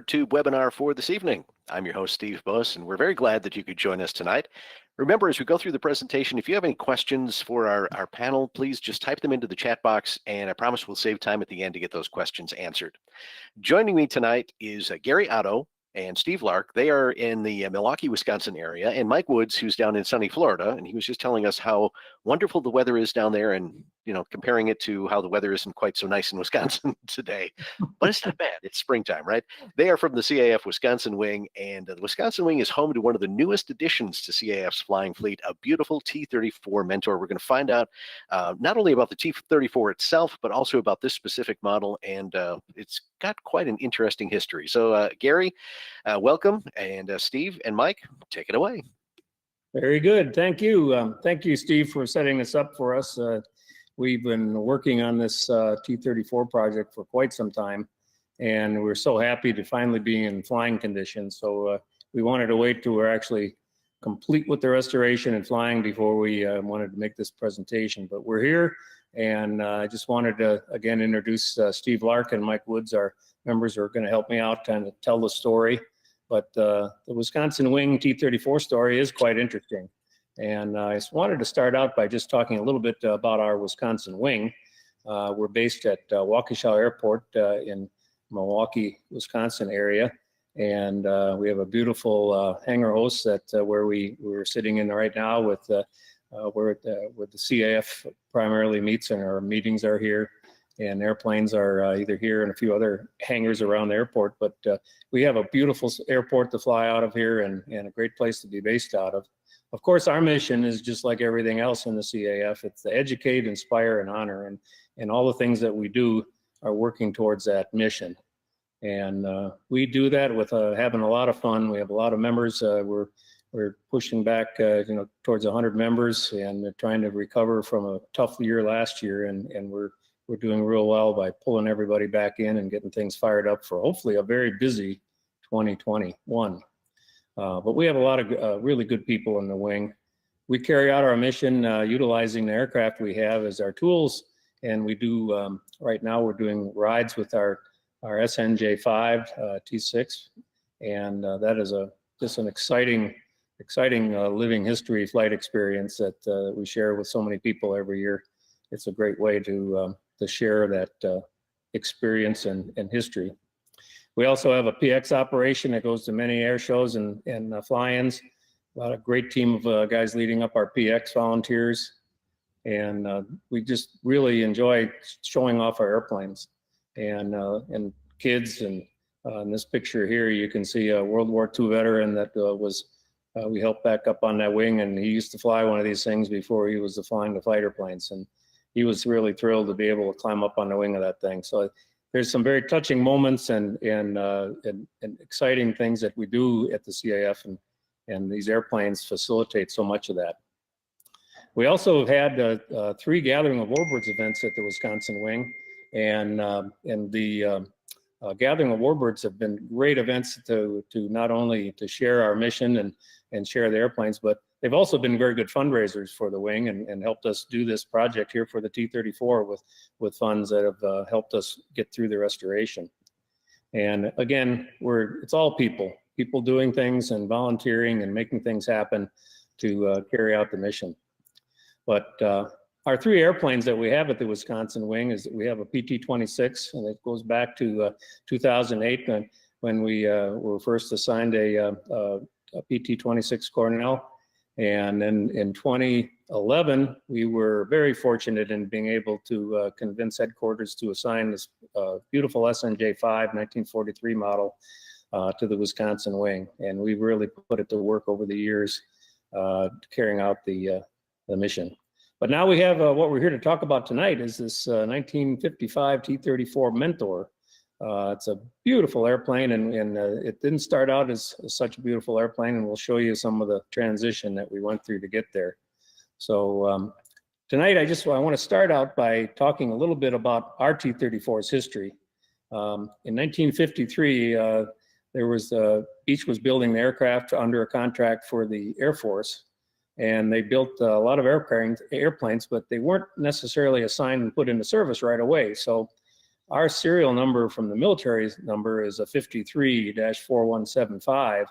Warbird Tube webinar for this evening. I'm your host, Steve Buss, and we're very glad that you could join us tonight. Remember, as we go through the presentation, if you have any questions for our panel, please just type them into the chat box, and I promise we'll save time at the end to get those questions answered. Joining me tonight is Gary Otto and Steve Lark. They are in the Milwaukee, Wisconsin area, and Mike Woods, who's down in sunny Florida, and he was just telling us how wonderful the weather is down there, and comparing it to how the weather isn't quite so nice in Wisconsin today. But it's not bad. It's springtime, right? They are from the CAF Wisconsin Wing, and the Wisconsin Wing is home to one of the newest additions to CAF's flying fleet, a beautiful T-34 Mentor. We're going to find out not only about the T-34 itself, but also about this specific model, and it's got quite an interesting history. So Gary, welcome, and Steve and Mike, take it away. Very good. Thank you. Thank you, Steve, for setting this up for us. We've been working on this T-34 project for quite some time, and we're so happy to finally be in flying conditions. So we wanted to wait till we're actually complete with the restoration and flying before we wanted to make this presentation. But we're here, and I just wanted to, again, introduce Steve Lark and Mike Woods, our members who are going to help me out and tell the story. But the Wisconsin Wing T-34 story is quite interesting. And I just wanted to start out by just talking a little bit about our Wisconsin Wing. We're based at Waukesha Airport in Milwaukee, Wisconsin area. And we have a beautiful hangar host that where we're sitting in right now with where the CAF primarily meets, and our meetings are here. And airplanes are either here and a few other hangars around the airport. But we have a beautiful airport to fly out of here, and a great place to be based out of. Of course, our mission is just like everything else in the CAF. It's to educate, inspire, and honor. And all the things that we do are working towards that mission. And we do that with having a lot of fun. We have a lot of members. We're pushing back towards 100 members, and trying to recover from a tough year last year. And we're doing real well by pulling everybody back in and getting things fired up for hopefully a very busy 2021. But we have a lot of really good people in the wing. We carry out our mission utilizing the aircraft we have as our tools, and we do, right now we're doing rides with our SNJ5 T6, and that is just an exciting living history flight experience that we share with so many people every year. It's a great way to share that experience and history. We also have a PX operation that goes to many air shows and fly-ins. A lot of great team of guys leading up our PX volunteers. And we just really enjoy showing off our airplanes. And kids, and in this picture here, you can see a World War II veteran that we helped back up on that wing, and he used to fly one of these things before he was flying the fighter planes. And he was really thrilled to be able to climb up on the wing of that thing. So there's some very touching moments and exciting things that we do at the CAF, and these airplanes facilitate so much of that. We also have had 3 Gathering of Warbirds events at the Wisconsin Wing, and the Gathering of Warbirds have been great events to not only to share our mission and share the airplanes, but they've also been very good fundraisers for the wing, and helped us do this project here for the T-34 with funds that have helped us get through the restoration. And again, it's all people doing things and volunteering and making things happen to carry out the mission. But our 3 airplanes that we have at the Wisconsin Wing is that we have a PT-26, and it goes back to 2008 when we were first assigned a PT-26 Cornell. And then in 2011, we were very fortunate in being able to convince headquarters to assign this beautiful SNJ5 1943 model to the Wisconsin Wing. And we've really put it to work over the years carrying out the mission. But now we have what we're here to talk about tonight is this 1955 T-34 Mentor. It's a beautiful airplane, and it didn't start out as such a beautiful airplane, and we'll show you some of the transition that we went through to get there. So tonight I want to start out by talking a little bit about our T-34's history. In 1953, Beech was building the aircraft under a contract for the Air Force, and they built a lot of airplanes, but they weren't necessarily assigned and put into service right away. So our serial number from the military's number is a 53-4175,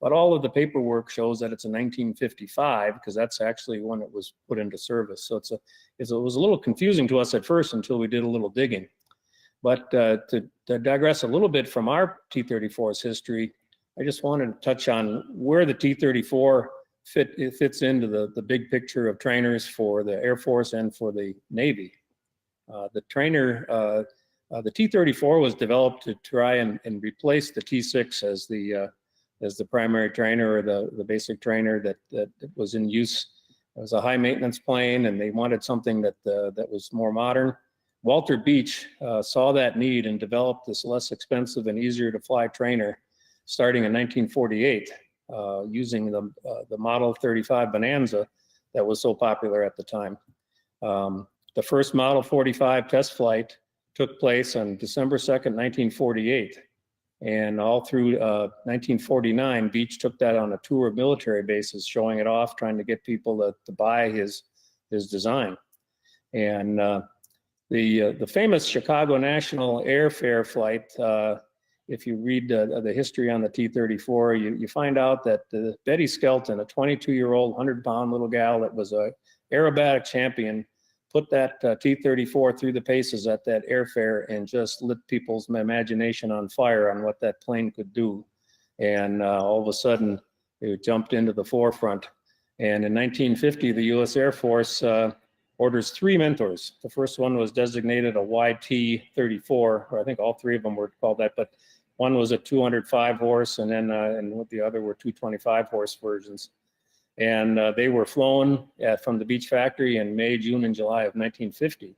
but all of the paperwork shows that it's a 1955 because that's actually when it was put into service. So it was a little confusing to us at first until we did a little digging. But to digress a little bit from our T-34's history, I just wanted to touch on where the T-34 fits into the big picture of trainers for the Air Force and for the Navy. The T-34 was developed to try and replace the T-6 as the primary trainer or the basic trainer that was in use. It was a high maintenance plane, and they wanted something that was more modern. Walter Beech saw that need and developed this less expensive and easier to fly trainer starting in 1948 using the Model 35 Bonanza that was so popular at the time. The first Model 45 test flight took place on December 2nd, 1948. And all through 1949, Beech took that on a tour of military bases, showing it off, trying to get people to buy his design. And the famous Chicago National Airfare flight, if you read the history on the T-34, you find out that Betty Skelton, a 22-year-old, 100-pound little gal that was a aerobatic champion, put that T-34 through the paces at that airfare and just lit people's imagination on fire on what that plane could do. And all of a sudden, it jumped into the forefront. And in 1950, the U.S. Air Force orders 3 Mentors. The first one was designated a YT-34, or I think all 3 of them were called that, but one was a 205 horse, and then and the other were 225 horse versions. And they were flown from the Beech factory in May, June, and July of 1950.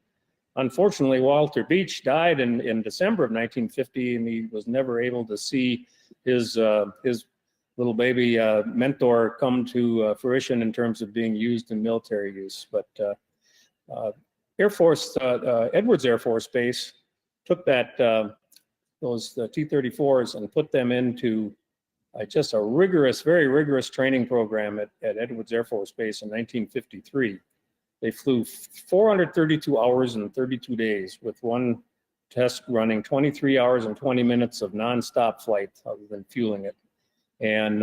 Unfortunately, Walter Beech died in December of 1950, and he was never able to see his little baby Mentor come to fruition in terms of being used in military use. But Air Force, Edwards Air Force Base took those T-34s and put them into just a rigorous, very rigorous training program at Edwards Air Force Base in 1953. They flew 432 hours and 32 days with one test running 23 hours and 20 minutes of nonstop flight other than fueling it. And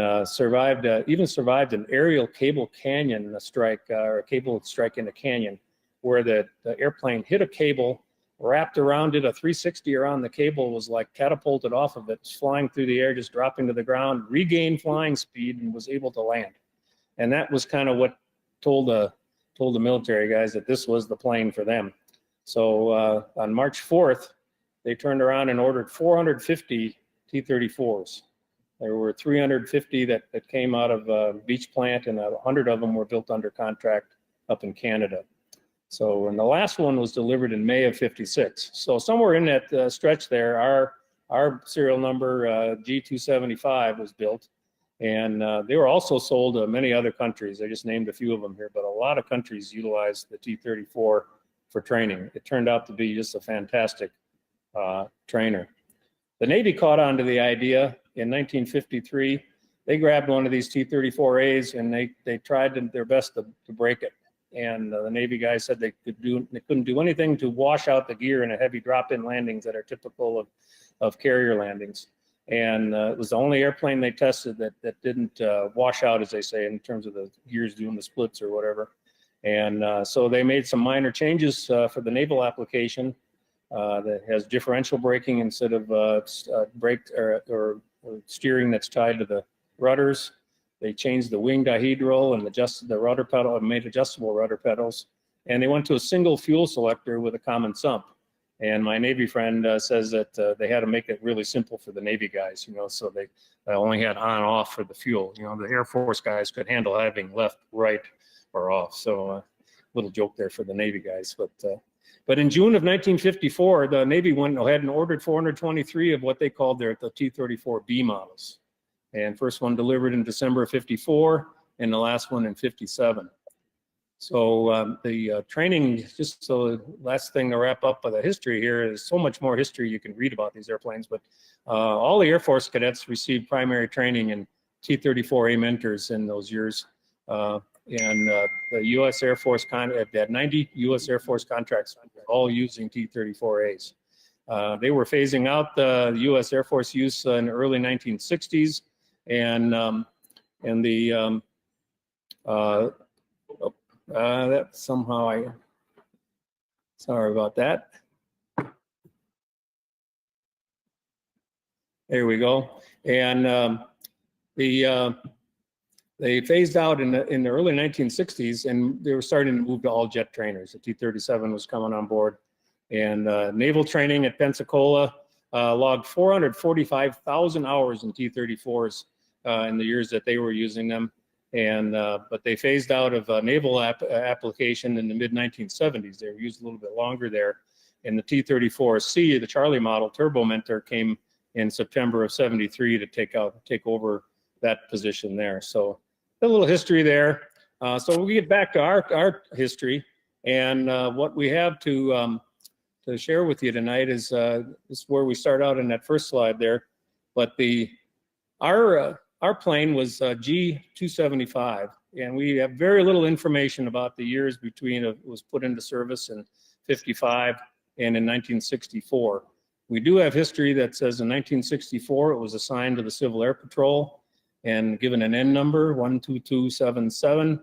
even survived an aerial cable canyon strike, or a cable strike in a canyon, where the airplane hit a cable, wrapped around it, a 360 around the cable, was like catapulted off of it, flying through the air, just dropping to the ground, regained flying speed, and was able to land. And that was kind of what told the military guys that this was the plane for them. So on March 4th, they turned around and ordered 450 T-34s. There were 350 that came out of Beech plant, and 100 of them were built under contract up in Canada. So, and the last one was delivered in May of '56. So somewhere in that stretch there, our serial number G275 was built, and they were also sold to many other countries. I just named a few of them here, but a lot of countries utilized the T-34 for training. It turned out to be just a fantastic trainer. The Navy caught on to the idea in 1953. They grabbed one of these T-34As and they tried their best to break it. And the Navy guys said they couldn't do anything to wash out the gear in a heavy drop-in landings that are typical of carrier landings. And it was the only airplane they tested that didn't wash out, as they say, in terms of the gears doing the splits or whatever. And so they made some minor changes for the naval application that has differential braking instead of brake or steering that's tied to the rudders. They changed the wing dihedral and adjusted the rudder pedal and made adjustable rudder pedals. And they went to a single fuel selector with a common sump. And my Navy friend says that they had to make it really simple for the Navy guys, so they only had on off for the fuel. The Air Force guys could handle having left, right, or off. So little joke there for the Navy guys. But in June of 1954, the Navy went ahead and ordered 423 of what they called the T-34B models. And first one delivered in December of '54, and the last one in '57. So the training, just so last thing to wrap up with the history here, is so much more history you can read about these airplanes, but all the Air Force cadets received primary training in T-34A Mentors in those years. And the U.S. Air Force, had 90 U.S. Air Force contracts, all using T-34As. They were phasing out the U.S. Air Force use in the early 1960s, and the that somehow sorry about that. There we go. And they phased out in the early 1960s, and they were starting to move to all jet trainers. The T-37 was coming on board, and naval training at Pensacola logged 445,000 hours in T-34s in the years that they were using them. And but they phased out of naval application in the mid 1970s. They were used a little bit longer there. And the T-34C, the Charlie model turbo mentor, came in September of '73 to take over that position there. So a little history there. So we get back to our history, and what we have to share with you tonight is where we start out in that first slide there. But our plane was G-275, and we have very little information about the years between it was put into service in '55 and in 1964. We do have history that says in 1964 it was assigned to the Civil Air Patrol and given an N number, 12277.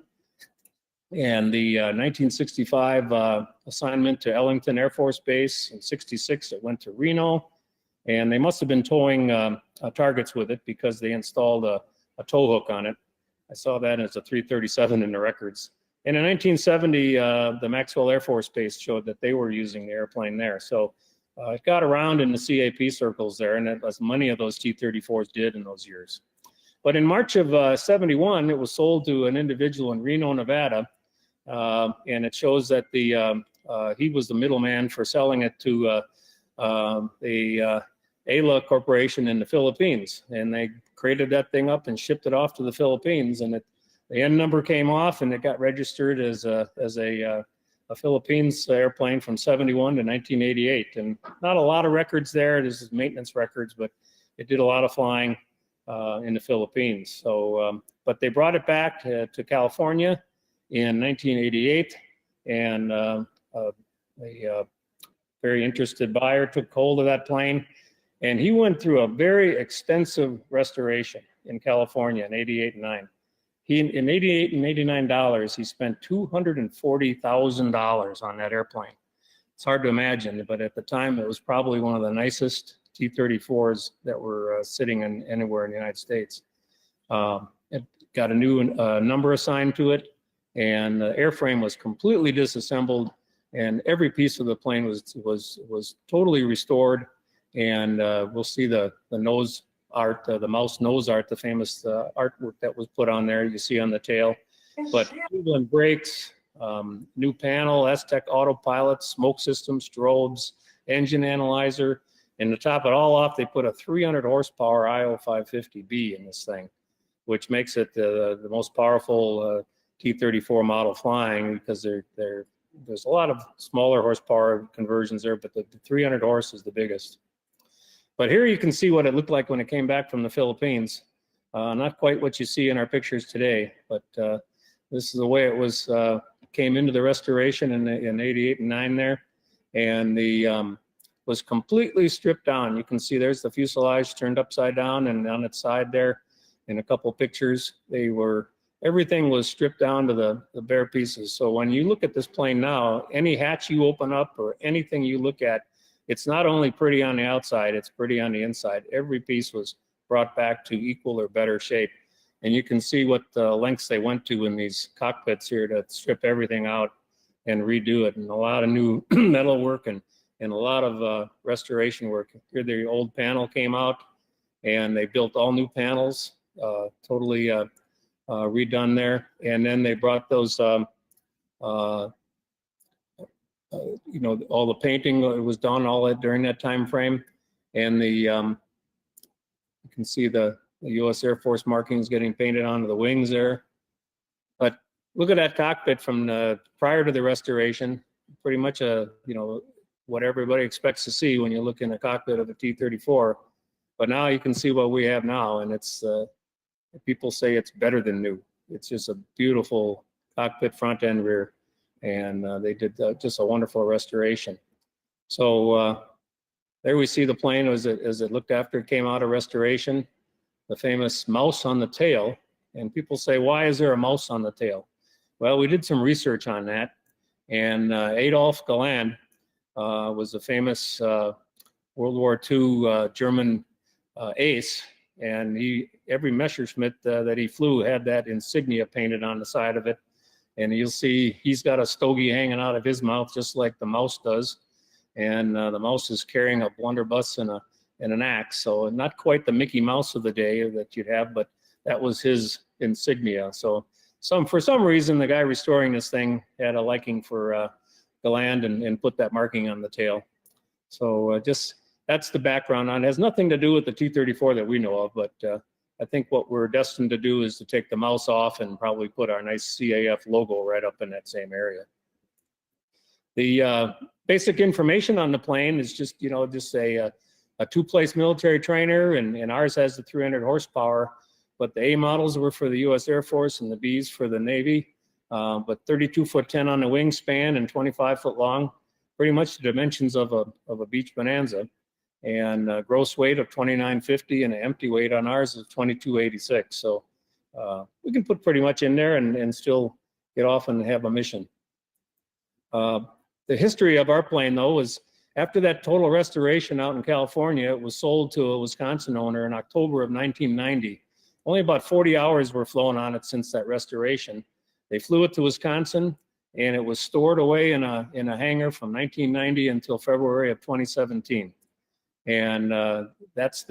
And the 1965 assignment to Ellington Air Force Base. In '66 it went to Reno. And they must have been towing targets with it because they installed a tow hook on it. I saw that as a 337 in the records. And in 1970, the Maxwell Air Force Base showed that they were using the airplane there. So it got around in the CAP circles there, and as many of those T-34s did in those years. But in March of '71, it was sold to an individual in Reno, Nevada, and it shows that he was the middleman for selling it to the ALA Corporation in the Philippines, and they created that thing up and shipped it off to the Philippines, and the N number came off, and it got registered as a Philippines airplane from '71 to 1988. And not a lot of records there. This is maintenance records, but it did a lot of flying in the Philippines. So, but they brought it back to California in 1988, and a very interested buyer took hold of that plane, and he went through a very extensive restoration in California in '88 and '9. In '88 and '89, he spent $240,000 on that airplane. It's hard to imagine, but at the time it was probably one of the nicest T-34s that were sitting anywhere in the United States. It got a new number assigned to it, and the airframe was completely disassembled, and every piece of the plane was totally restored. And we'll see the nose art, the mouse nose art, the famous artwork that was put on there. You see on the tail. But Cleveland brakes, new panel, S-Tech autopilot, smoke system, strobes, engine analyzer, and to top it all off, they put a 300 horsepower IO550B in this thing, which makes it the most powerful T-34 model flying, because there's a lot of smaller horsepower conversions there, but the 300 horse is the biggest. But here you can see what it looked like when it came back from the Philippines. Not quite what you see in our pictures today, but this is the way it was, came into the restoration in '88 and '9 there. And was completely stripped down. You can see there's the fuselage turned upside down, and on its side there in a couple pictures, everything was stripped down to the bare pieces. So when you look at this plane now, any hatch you open up or anything you look at, it's not only pretty on the outside, it's pretty on the inside. Every piece was brought back to equal or better shape. And you can see what lengths they went to in these cockpits here to strip everything out and redo it. And a lot of new metal work and a lot of restoration work. Here the old panel came out, and they built all new panels, totally redone there. And then they brought those all the painting was done all that during that time frame, and you can see the U.S. Air Force markings getting painted onto the wings there. But look at that cockpit from prior to the restoration, pretty much what everybody expects to see when you look in the cockpit of a T-34. But now you can see what we have now, and it's people say it's better than new. It's just a beautiful cockpit, front and rear. And they did just a wonderful restoration. So There we see the plane as it looked after it came out of restoration, the famous mouse on the tail. And people say, why is there a mouse on the tail? Well, we did some research on that. And Adolf Galland was a famous World War II German ace. And every Messerschmitt that he flew had that insignia painted on the side of it. And you'll see he's got a stogie hanging out of his mouth, just like the mouse does. And the mouse is carrying a blunderbuss and an axe. So not quite the Mickey Mouse of the day that you'd have, but that was his insignia. So for some reason, the guy restoring this thing had a liking for Galland and put that marking on the tail. So that's the background on it. It has nothing to do with the T-34 that we know of, but I think what we're destined to do is to take the mouse off and probably put our nice CAF logo right up in that same area. The basic information on the plane is just a two-place military trainer, and ours has the 300 horsepower, but the A models were for the U.S. Air Force and the Bs for the Navy, but 32'10" on the wingspan and 25 foot long, pretty much the dimensions of a beach Bonanza, and gross weight of 2950 and an empty weight on ours is 2286. So we can put pretty much in there and still get off and have a mission. The history of our plane, though, was after that total restoration out in California, it was sold to a Wisconsin owner in October of 1990. Only about 40 hours were flown on it since that restoration. They flew it to Wisconsin, and it was stored away in a hangar from 1990 until February of 2017. And that's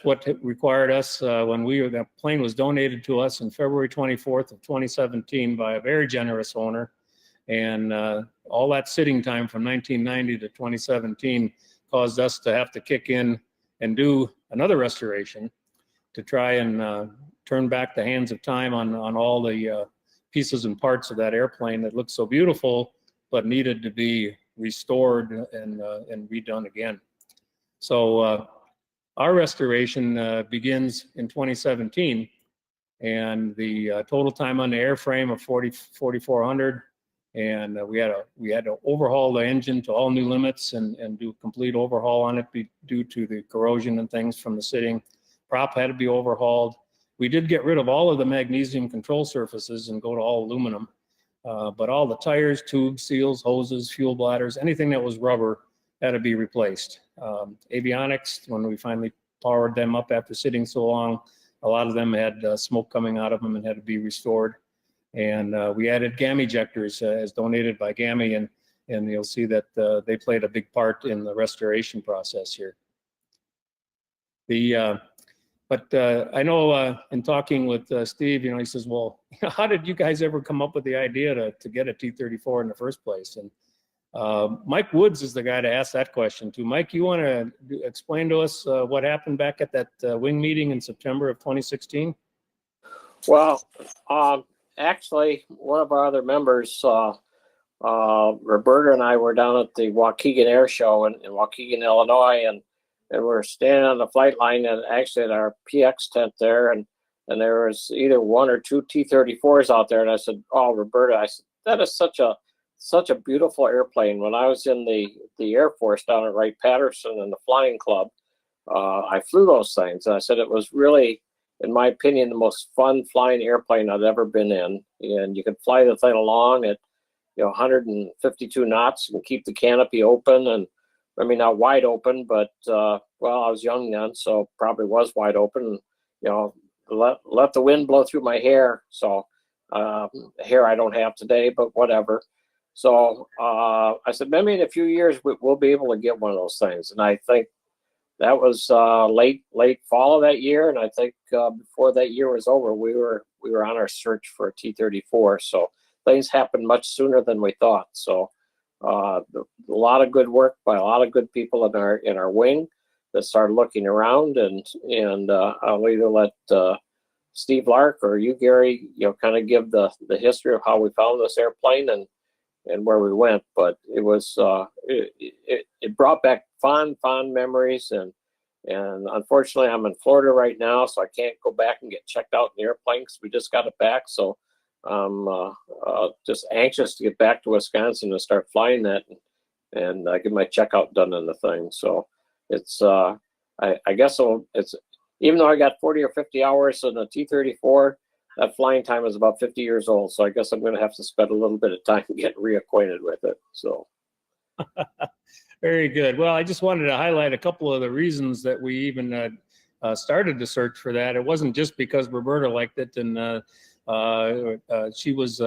what required us when the plane was donated to us on February 24th of 2017 by a very generous owner. And all that sitting time from 1990 to 2017 caused us to have to kick in and do another restoration to try and turn back the hands of time on all the pieces and parts of that airplane that looked so beautiful, but needed to be restored and redone again. So our restoration begins in 2017, and the total time on the airframe of 4,400. And we had to overhaul the engine to all new limits and do a complete overhaul on it due to the corrosion and things from the sitting. Prop had to be overhauled. We did get rid of all of the magnesium control surfaces and go to all aluminum. But all the tires, tubes, seals, hoses, fuel bladders, anything that was rubber had to be replaced. Avionics, when we finally powered them up after sitting so long, a lot of them had smoke coming out of them and had to be restored. And we added GAM ejectors as donated by GAMI, and you'll see that they played a big part in the restoration process here. But I know in talking with Steve, he says, well, how did you guys ever come up with the idea to get a T-34 in the first place? And Mike Woods is the guy to ask that question to. Mike, you want to explain to us what happened back at that wing meeting in September of 2016? Well, actually, one of our other members, Roberta and I were down at the Waukegan Air Show in Waukegan, Illinois, and we're standing on the flight line and actually at our PX tent there, and there was either one or two T-34s out there, and I said, oh, Roberta, I said, that is such a beautiful airplane. When I was in the Air Force down at Wright-Patterson in the Flying Club, I flew those things, and I said it was really, in my opinion, the most fun flying airplane I've ever been in. And you could fly the thing along at 152 knots and keep the canopy open, and I mean, not wide open, but well, I was young then, so probably was wide open. Let the wind blow through my hair. So hair I don't have today, but whatever. So I said, maybe in a few years we'll be able to get one of those things. And I think that was late fall of that year, and I think before that year was over, we were on our search for a T-34. So things happened much sooner than we thought. So a lot of good work by a lot of good people in our wing that started looking around, and I'll either let Steve Lark or you, Gary, kind of give the history of how we found this airplane and where we went. But it was it brought back fond memories, and unfortunately I'm in Florida right now, so I can't go back and get checked out in the airplane because we just got it back. So I'm just anxious to get back to Wisconsin and start flying that and I get my checkout done in the thing. So it's I guess it's, even though I got 40 or 50 hours in the T-34, that flying time is about 50 years old. So I guess I'm going to have to spend a little bit of time getting reacquainted with it. So. Very good. Well, I just wanted to highlight a couple of the reasons that we even started the search for that. It wasn't just because Roberta liked it, and she was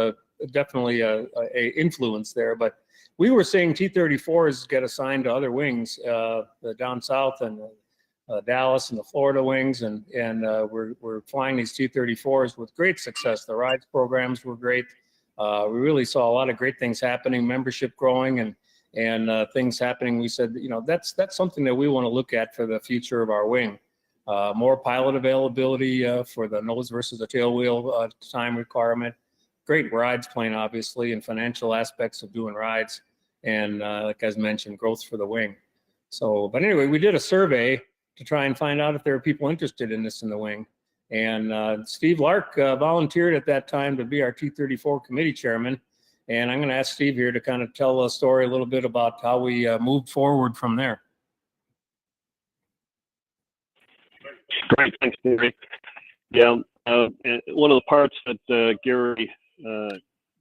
definitely a influence there, but we were seeing T-34s get assigned to other wings down south, and Dallas and the Florida wings, and we're flying these T-34s with great success. The rides programs were great. We really saw a lot of great things happening, membership growing, and things happening. We said, you know, that's something that we want to look at for the future of our wing. More pilot availability for the nose versus the tail wheel time requirement. Great rides plane, obviously, and financial aspects of doing rides. And like I mentioned, growth for the wing. So, but anyway, we did a survey to try and find out if there are people interested in this in the wing. And Steve Lark volunteered at that time to be our T-34 committee chairman. And I'm going to ask Steve here to kind of tell a story a little bit about how we moved forward from there. Great, thanks, Gary. Yeah, one of the parts that Gary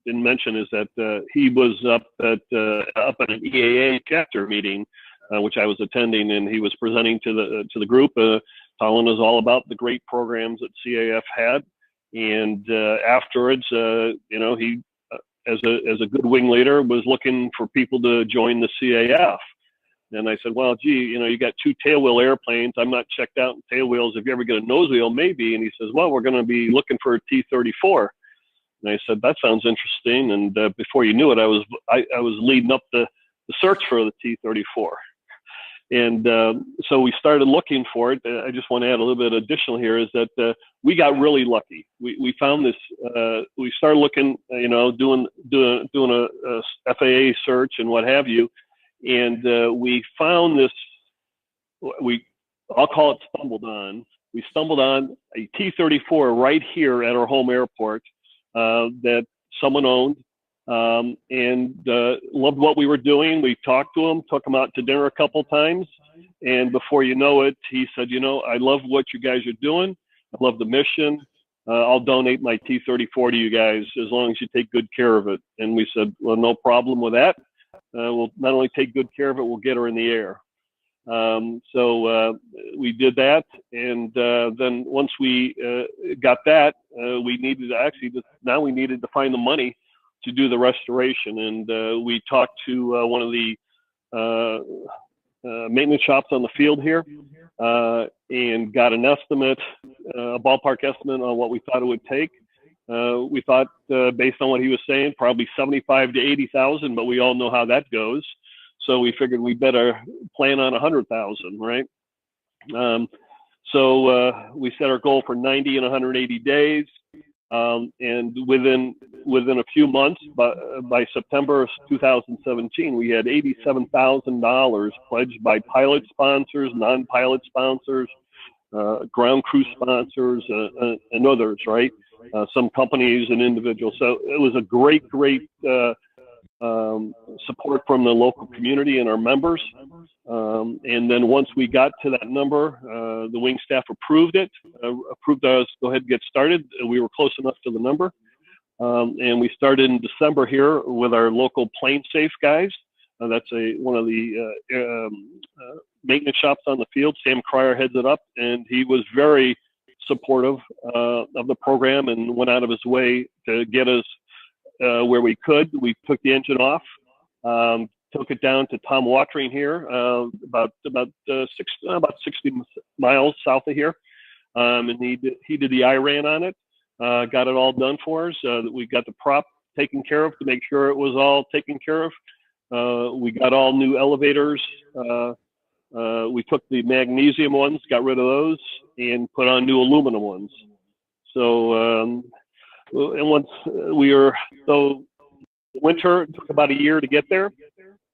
didn't mention is that he was up at an EAA chapter meeting, which I was attending, and he was presenting to the group, telling us all about the great programs that CAF had. And afterwards, you know, he, as a good wing leader, was looking for people to join the CAF. And I said, well, gee, you know, you got 2 tailwheel airplanes. I'm not checked out in tailwheels. If you ever get a nose wheel, maybe. And he says, well, we're going to be looking for a T-34. And I said, that sounds interesting. And before you knew it, I was leading up the search for the T-34. And so we started looking for it. I just want to add a little bit additional here is that we got really lucky. We found this, we started looking, you know, doing a FAA search and what have you. And we found this, I'll call it stumbled on. We stumbled on a T-34 right here at our home airport that someone owned. And loved what we were doing. We talked to him, took him out to dinner a couple times, and before you know it, he said, you know, I love what you guys are doing. I love the mission. I'll donate my T-34 to you guys as long as you take good care of it. And we said, well, no problem with that. We'll not only take good care of it, we'll get her in the air. So we did that, and then once we got that, we needed to actually, now we needed to find the money to do the restoration. And we talked to one of the maintenance shops on the field here and got an estimate, a ballpark estimate on what we thought it would take. We thought, based on what he was saying, probably 75 to 80,000, but we all know how that goes. So we figured we better plan on 100,000, right? So we set our goal for 90 and 180 days. And within a few months, by September of 2017, we had $87,000 pledged by pilot sponsors, non-pilot sponsors, ground crew sponsors, and others, right? Some companies and individuals. So it was a great support from the local community and our members. And then once we got to that number, the wing staff approved us to go ahead and get started. We were close enough to the number. And we started in December here with our local plane safe guys. That's one of the maintenance shops on the field. Sam Cryer heads it up, and he was very supportive of the program and went out of his way to get us where we could. We took the engine off, took it down to Tom Watering here, about 60 miles south of here, and he did the IRAN on it, got it all done for us. We got the prop taken care of to make sure it was all taken care of. We got all new elevators. We took the magnesium ones, got rid of those, and put on new aluminum ones. So, and once winter took about a year to get there.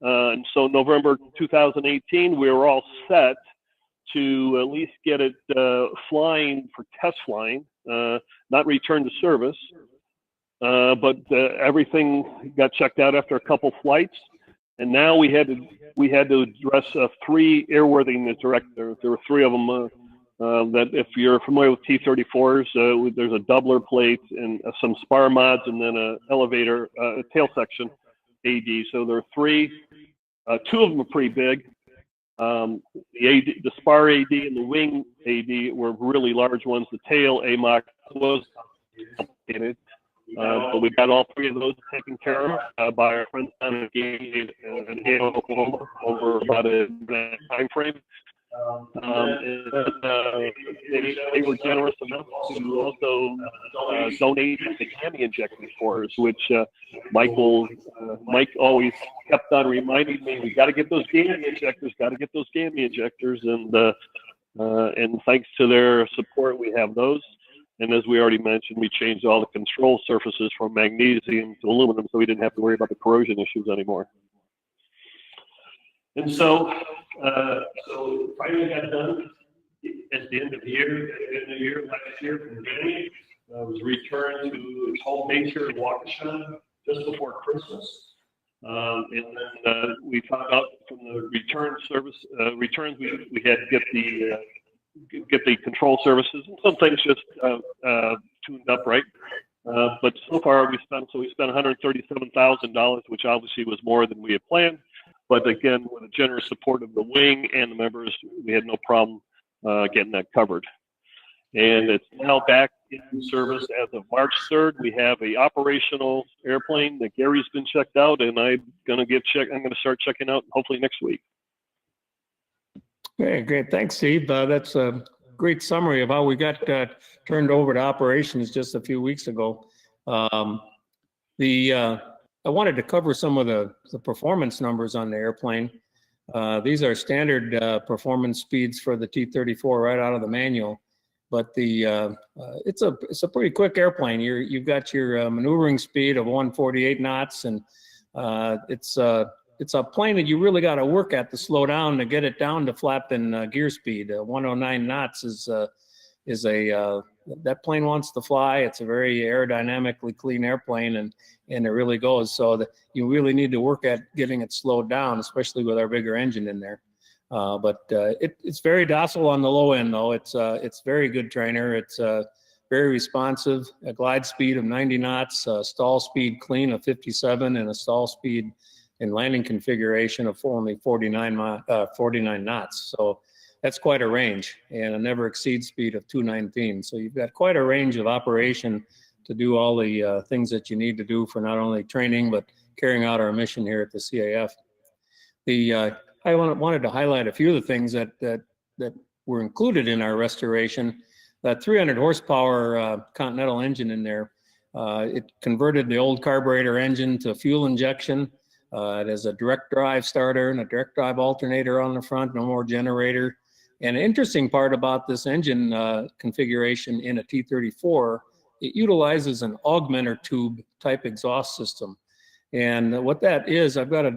And so November 2018, we were all set to at least get it flying for test flying, not return to service. But everything got checked out after a couple flights. And now we had to address 3 airworthiness directives. There were 3 of them that, if you're familiar with T-34s, there's a doubler plate and some spar mods, and then a elevator, a tail section AD. So there are 3. 2 of them are pretty big. The spar AD and the wing AD were really large ones. The tail AMOC was complicated. But we got all 3 of those taken care of by our friends down in Oklahoma over about a time frame. They were generous enough to also donate the Gammy injectors for us, which Mike always kept on reminding me, we got to get those Gammy injectors, and thanks to their support, we have those. And as we already mentioned, we changed all the control surfaces from magnesium to aluminum, so we didn't have to worry about the corrosion issues anymore. And so finally got done at the end of the year, last year from Gammy. Was returned to its home base here in Waukesha just before Christmas. And then we found out from the returns we had to get the control services, and some things just tuned up right. But so far we spent $137,000, which obviously was more than we had planned. But again, with the generous support of the wing and the members, we had no problem getting that covered. And it's now back in service as of March 3rd. We have a operational airplane that Gary's been checked out, and I'm going to start checking out hopefully next week. Okay, great. Thanks, Steve. That's a great summary of how we got turned over to operations just a few weeks ago. I wanted to cover some of the performance numbers on the airplane. These are standard performance speeds for the T-34 right out of the manual, but it's a pretty quick airplane. You've got your maneuvering speed of 148 knots, and it's a plane that you really got to work at to slow down to get it down to flapping gear speed. 109 knots is that plane wants to fly. It's a very aerodynamically clean airplane, and it really goes. So you really need to work at getting it slowed down, especially with our bigger engine in there. But it's very docile on the low end, though. It's very good trainer. It's very responsive. A glide speed of 90 knots, stall speed clean of 57, and a stall speed in landing configuration of only 49 knots. So that's quite a range, and a never exceed speed of 219. So you've got quite a range of operation to do all the things that you need to do for not only training, but carrying out our mission here at the CAF. I wanted to highlight a few of the things that were included in our restoration. That 300 horsepower Continental engine in there, it converted the old carburetor engine to fuel injection. It has a direct drive starter and a direct drive alternator on the front, no more generator. And an interesting part about this engine configuration in a T-34, it utilizes an augmenter tube type exhaust system. And what that is, I've got a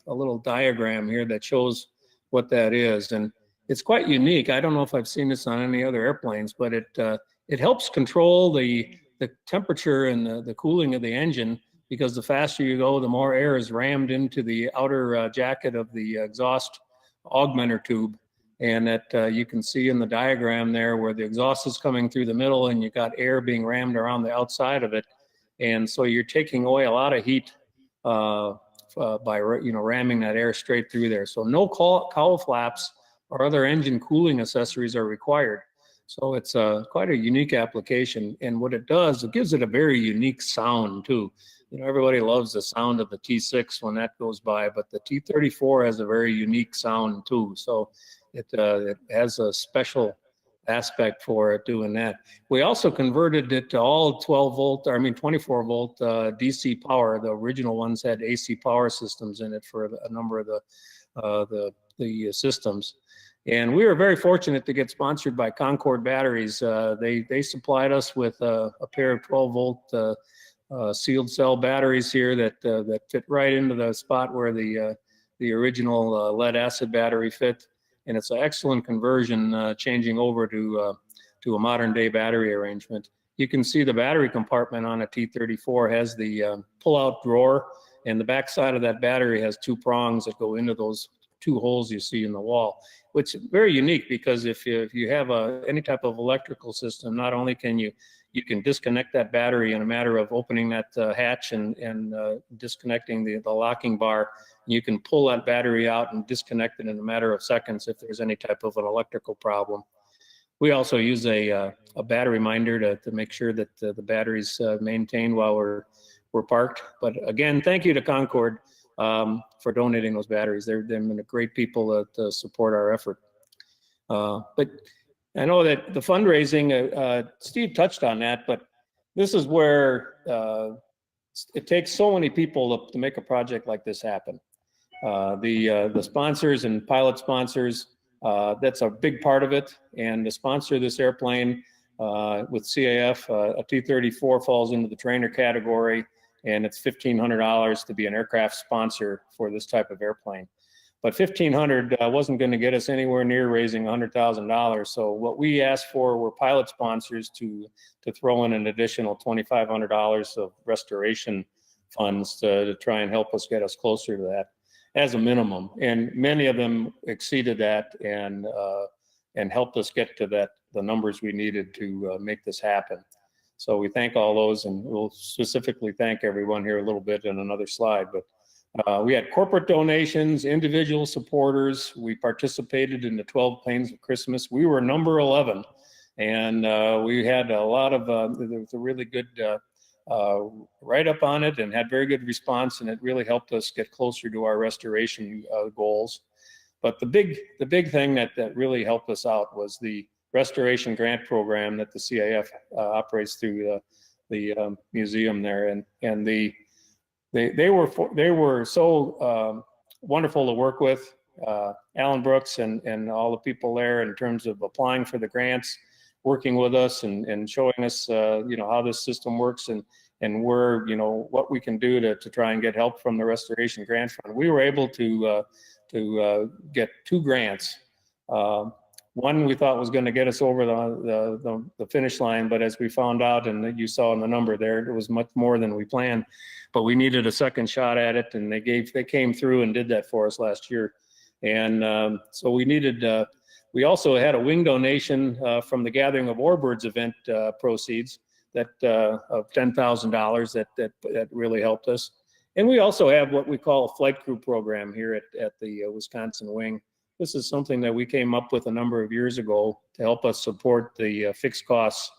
little diagram here that shows what that is. And it's quite unique. I don't know if I've seen this on any other airplanes, but it helps control the temperature and the cooling of the engine, because the faster you go, the more air is rammed into the outer jacket of the exhaust augmenter tube. And that you can see in the diagram there where the exhaust is coming through the middle and you've got air being rammed around the outside of it. And so you're taking away a lot of heat by ramming that air straight through there. So no cowl flaps or other engine cooling accessories are required. So it's quite a unique application. And what it does, it gives it a very unique sound too. Everybody loves the sound of the T6 when that goes by, but the T-34 has a very unique sound too. So it has a special aspect for it doing that. We also converted it to all 24 volt DC power. The original ones had AC power systems in it for a number of the systems. And we were very fortunate to get sponsored by Concord Batteries. They supplied us with a pair of 12 volt sealed cell batteries here that fit right into the spot where the original lead acid battery fit. And it's an excellent conversion, changing over to a modern day battery arrangement. You can see the battery compartment on a T-34 has the pull-out drawer, and the back side of that battery has two prongs that go into those two holes you see in the wall, which is very unique because if you have any type of electrical system, not only can you can disconnect that battery in a matter of opening that hatch and disconnecting the locking bar. You can pull that battery out and disconnect it in a matter of seconds if there's any type of an electrical problem. We also use a battery minder to make sure that the battery's maintained while we're parked. But again, thank you to Concord for donating those batteries. They've been great people to support our effort. But I know that the fundraising, Steve touched on that, but this is where it takes so many people to make a project like this happen. The sponsors and pilot sponsors, that's a big part of it. And to sponsor this airplane with CAF, a T-34 falls into the trainer category, and it's $1,500 to be an aircraft sponsor for this type of airplane. But $1,500 wasn't going to get us anywhere near raising $100,000. So what we asked for were pilot sponsors to throw in an additional $2,500 of restoration funds to try and help us get us closer to that as a minimum. And many of them exceeded that and helped us get to the numbers we needed to make this happen. So we thank all those, and we'll specifically thank everyone here a little bit in another slide. But we had corporate donations, individual supporters. We participated in the 12 Planes of Christmas. We were number 11, and we had a lot of, there was a really good write-up on it and had very good response, and it really helped us get closer to our restoration goals. But the big thing that really helped us out was the restoration grant program that the CAF operates through the museum there, and they were so wonderful to work with, Alan Brooks and all the people there in terms of applying for the grants, working with us and showing us how this system works and where what we can do to try and get help from the restoration grant fund. We were able to get 2 grants. One we thought was going to get us over the finish line, but as we found out, and you saw in the number there, it was much more than we planned. But we needed a second shot at it, and they came through and did that for us last year. And so we needed. We also had a wing donation from the Gathering of Warbirds event proceeds of $10,000 that really helped us. And we also have what we call a flight crew program here at the Wisconsin Wing. This is something that we came up with a number of years ago to help us support the fixed costs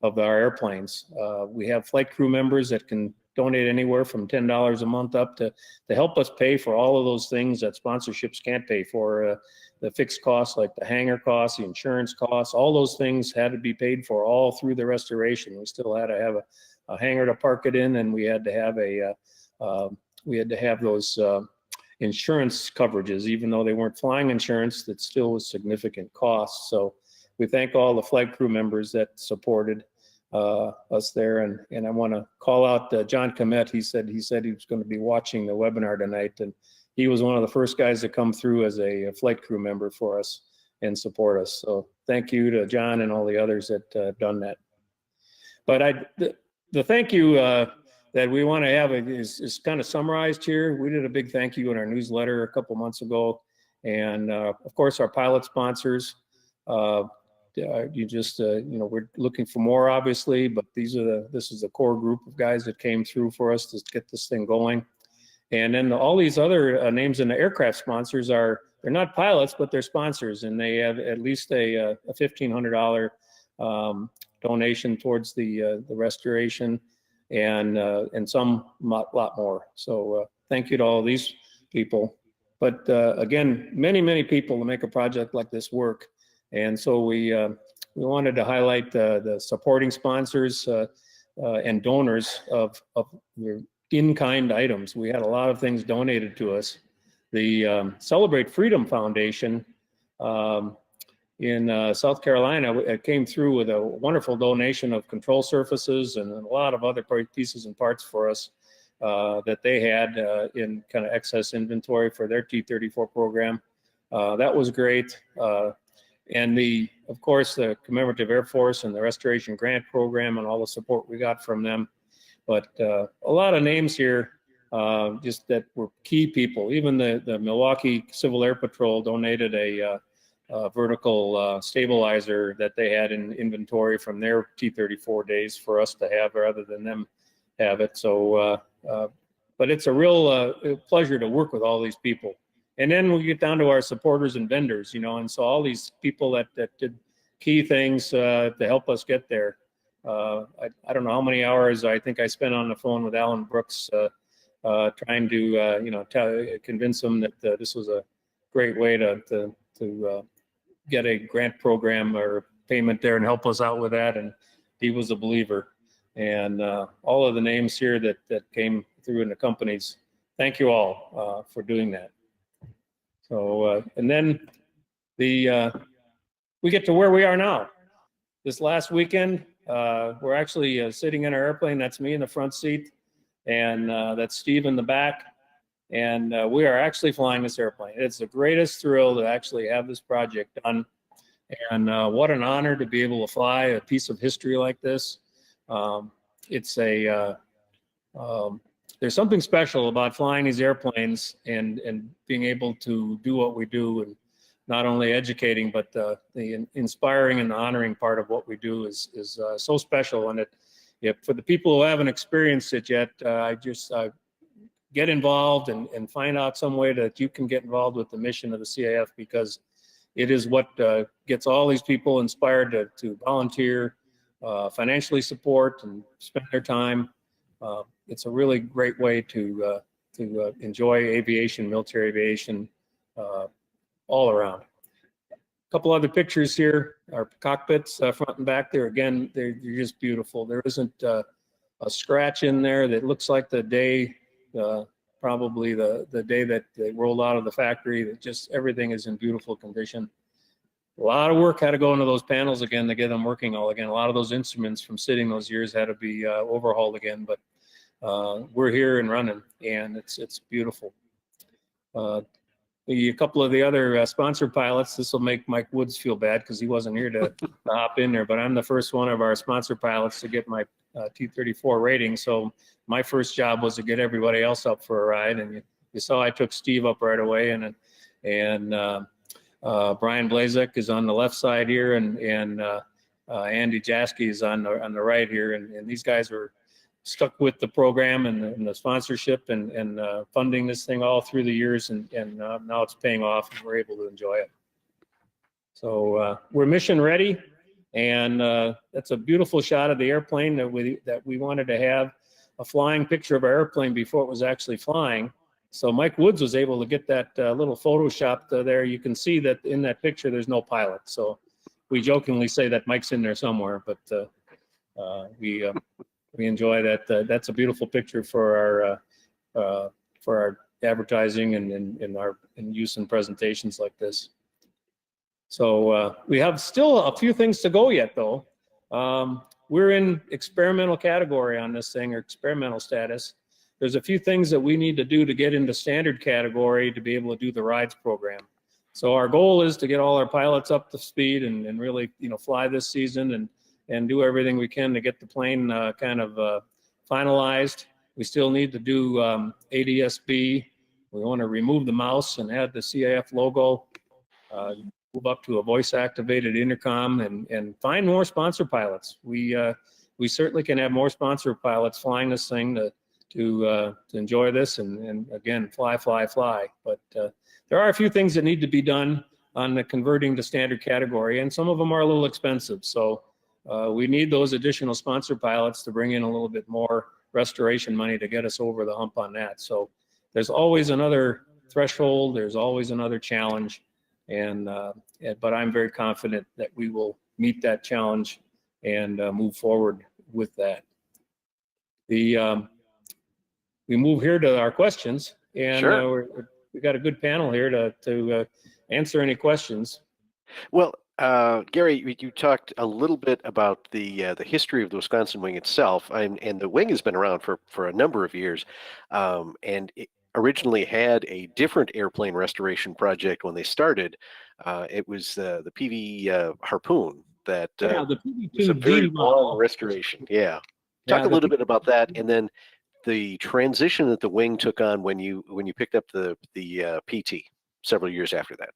of our airplanes. We have flight crew members that can donate anywhere from $10 a month up to help us pay for all of those things that sponsorships can't pay for. The fixed costs like the hangar costs, the insurance costs, all those things had to be paid for all through the restoration. We still had to have a hangar to park it in, and we had to have those insurance coverages, even though they weren't flying insurance, that still was significant cost. So we thank all the flight crew members that supported us there. And I want to call out John Comet. He said he was going to be watching the webinar tonight, and he was one of the first guys to come through as a flight crew member for us and support us. So thank you to John and all the others that done that. But the thank you that we want to have is kind of summarized here. We did a big thank you in our newsletter a couple months ago. And of course, our pilot sponsors, we're looking for more, obviously, but this is the core group of guys that came through for us to get this thing going. And then all these other names in the aircraft sponsors they're not pilots, but they're sponsors, and they have at least a $1,500 donation towards the restoration, and some lot more. So thank you to all these people. But again, many people to make a project like this work. And so we wanted to highlight the supporting sponsors and donors of the in-kind items. We had a lot of things donated to us. The Celebrate Freedom Foundation in South Carolina came through with a wonderful donation of control surfaces and a lot of other pieces and parts for us that they had in kind of excess inventory for their T-34 program. That was great. And of course, the Commemorative Air Force and the Restoration Grant Program and all the support we got from them. But a lot of names here just that were key people. Even the Milwaukee Civil Air Patrol donated a vertical stabilizer that they had in inventory from their T-34 days for us to have rather than them have it. So, but it's a real pleasure to work with all these people. And then we get down to our supporters and vendors, you know, and so all these people that did key things to help us get there. I don't know how many hours I think I spent on the phone with Alan Brooks trying to, you know, convince him that this was a great way to get a grant program or payment there and help us out with that. And he was a believer. And all of the names here that came through in the companies, thank you all for doing that. So, and then we get to where we are now. This last weekend, we're actually sitting in our airplane. That's me in the front seat, and that's Steve in the back. And we are actually flying this airplane. It's the greatest thrill to actually have this project done. And what an honor to be able to fly a piece of history like this. It's there's something special about flying these airplanes and being able to do what we do, and not only educating, but the inspiring and the honoring part of what we do is so special. And for the people who haven't experienced it yet, I just get involved and find out some way that you can get involved with the mission of the CAF, because it is what gets all these people inspired to volunteer, financially support, and spend their time. It's a really great way to enjoy aviation, military aviation, all around. A couple other pictures here. Our cockpits, front and back there. Again, they're just beautiful. There isn't a scratch in there that looks like the day, probably the day that they rolled out of the factory. That just everything is in beautiful condition. A lot of work had to go into those panels again to get them working all again. A lot of those instruments from sitting those years had to be overhauled again, but we're here and running, and it's beautiful. A couple of the other sponsor pilots, this will make Mike Woods feel bad because he wasn't here to hop in there, but I'm the first one of our sponsor pilots to get my T-34 rating. So my first job was to get everybody else up for a ride, and you saw I took Steve up right away, and Brian Blazek is on the left side here, and Andy Jaski is on the right here, and these guys are stuck with the program and the sponsorship and funding this thing all through the years, and now it's paying off and we're able to enjoy it. So we're mission ready, and that's a beautiful shot of the airplane that we wanted to have a flying picture of our airplane before it was actually flying. So Mike Woods was able to get that little Photoshop there. You can see that in that picture there's no pilot. So we jokingly say that Mike's in there somewhere, but we enjoy that. That's a beautiful picture for our advertising and use in presentations like this. So we have still a few things to go yet, though. We're in experimental category on this thing, or experimental status. There's a few things that we need to do to get into standard category to be able to do the rides program. So our goal is to get all our pilots up to speed and really, you know, fly this season and do everything we can to get the plane kind of finalized. We still need to do ADS-B. We want to remove the mouse and add the CAF logo, move up to a voice-activated intercom, and find more sponsor pilots. We certainly can have more sponsor pilots flying this thing to enjoy this and again, fly. But there are a few things that need to be done on the converting to standard category, and some of them are a little expensive. So we need those additional sponsor pilots to bring in a little bit more restoration money to get us over the hump on that. So there's always another threshold. There's always another challenge. But I'm very confident that we will meet that challenge and move forward with that. We move here to our questions, and Sure. we got a good panel here to answer any questions. Well, Gary, you talked a little bit about the history of the Wisconsin wing itself, and the wing has been around for a number of years, and it originally had a different airplane restoration project when they started. It was the PV Harpoon that Yeah, the was a very PV2G long restoration. Yeah, talk Yeah, a little bit about that, and then the transition that the wing took on when you picked up the PT several years after that.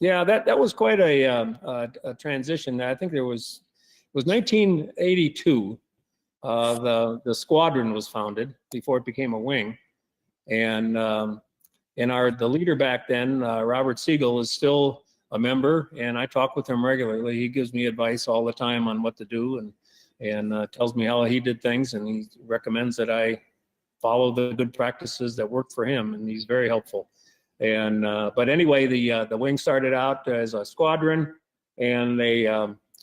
Yeah, that was quite a transition. I think it was 1982. The squadron was founded before it became a wing, and the leader back then, Robert Siegel, is still a member, and I talk with him regularly. He gives me advice all the time on what to do, and tells me how he did things, and he recommends that I follow the good practices that work for him, and he's very helpful. And but anyway, the wing started out as a squadron, and they